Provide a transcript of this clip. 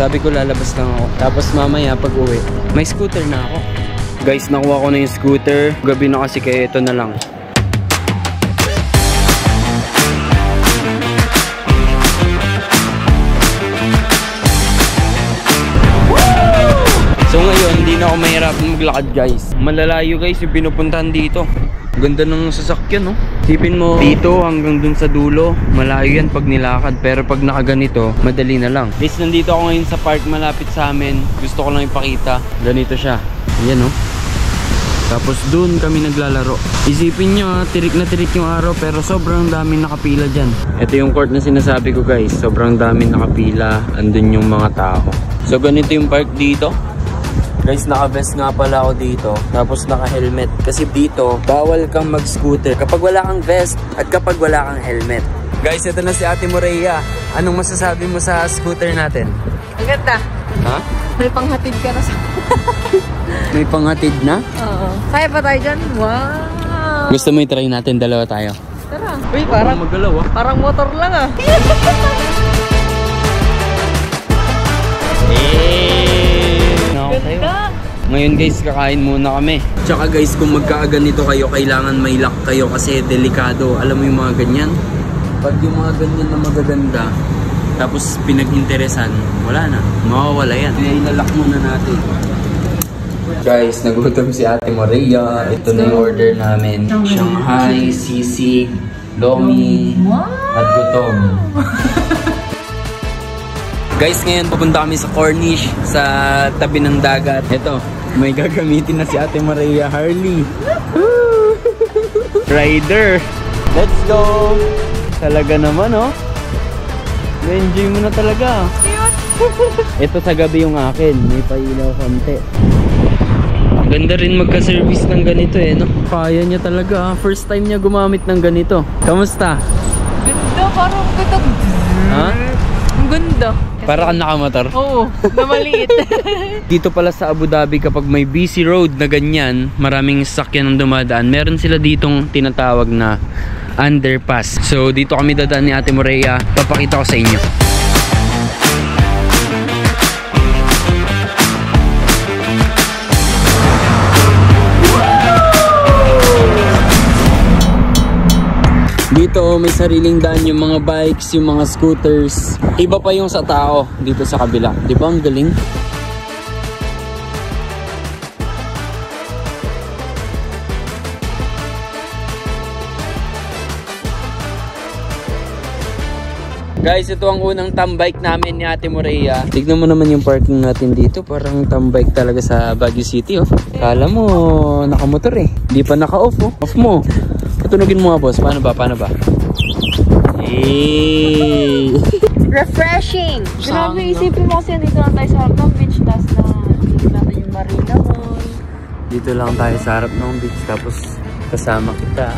Sabi ko lalabas lang ako. Tapos mamaya pag uwi, may scooter na ako. Guys, nakuha ko na yung scooter. Gabi na kasi kaya ito na lang. So ngayon, hindi na ako mahirapan maglakad guys. Malalayo guys yung pinupuntahan dito. Ganda ng sasakyan, no? Sipin mo, dito hanggang dun sa dulo, malayo yan pag nilakad. Pero pag nakaganito, madali na lang. Guys, nandito ako ngayon sa park malapit sa amin. Gusto ko lang ipakita. Ganito siya. Yan, no? Tapos dun kami naglalaro. Isipin nyo, tirik na tirik yung araw, pero sobrang daming nakapila dyan. Ito yung court na sinasabi ko guys. Sobrang daming nakapila. Andun yung mga tao. So ganito yung park dito. Guys, naka-vest nga pala ako dito. Tapos naka-helmet. Kasi dito, bawal kang mag-scooter kapag wala kang vest at kapag wala kang helmet. Guys, ito na si Ate Moreya. Anong masasabi mo sa scooter natin? Ang ganda. Ha? May panghatid ka na sa... May panghatid na? Oo. Kaya pa tayo dyan? Wow! Gusto mo i-try natin? Dalawa tayo. Tara. Uy, parang magalaw, ah. Parang motor lang ah. Ganda. Ngayon guys, kakain muna kami. Tsaka guys, kung magkakaganito kayo, kailangan may lock kayo kasi delikado. Alam mo yung mga ganyan? Pag yung mga ganyan na magaganda, tapos pinag-interesan, wala na. Mawawala yan. Kaya ilalak muna natin. Guys, nagutom si Ate Moreya. Ito na yung order namin. Shanghai, sisig, lomi, at gutom. Guys, ngayon pupunta kami sa Corniche, sa tabi ng dagat. Ito, may gagamitin na si Ate Moreya, Harley. Rider. Let's go! Talaga naman, oh. Enjoy mo na talaga. Ito sa gabi yung akin. May pailaw konti. Ganda rin magka-service ng ganito eh, no? Kaya niya talaga. First time niya gumamit ng ganito. Kamusta? Ganda, parang ganda. Ha? Ang ganda. Para kang nakamotor? Oo, na maliit. Dito pala sa Abu Dhabi, kapag may busy road na ganyan, maraming sasakyan ang dumadaan, meron sila ditong tinatawag na underpass. So dito kami dadaan ni Ate Moreya. Papakita ko sa inyo. Dito may sariling daan yung mga bikes, yung mga scooters. Iba pa yung sa tao dito sa kabila. Di ba ang galing? Guys, ito ang unang tambike namin ni Ate Moreya. Tignan mo naman yung parking natin dito. Parang tambike talaga sa Baguio City, oh. Kala mo, nakamotor eh. Di pa naka-off, oh. Off mo. Patunugin mo nga, boss. Paano ba? Paano ba? Hey! Refreshing! Grabe, isipin mo kasi dito lang tayo sa harap ng beach. Tapos dito natin yung Marina Mall. Dito lang tayo sa harap ng beach. Tapos kasama kita.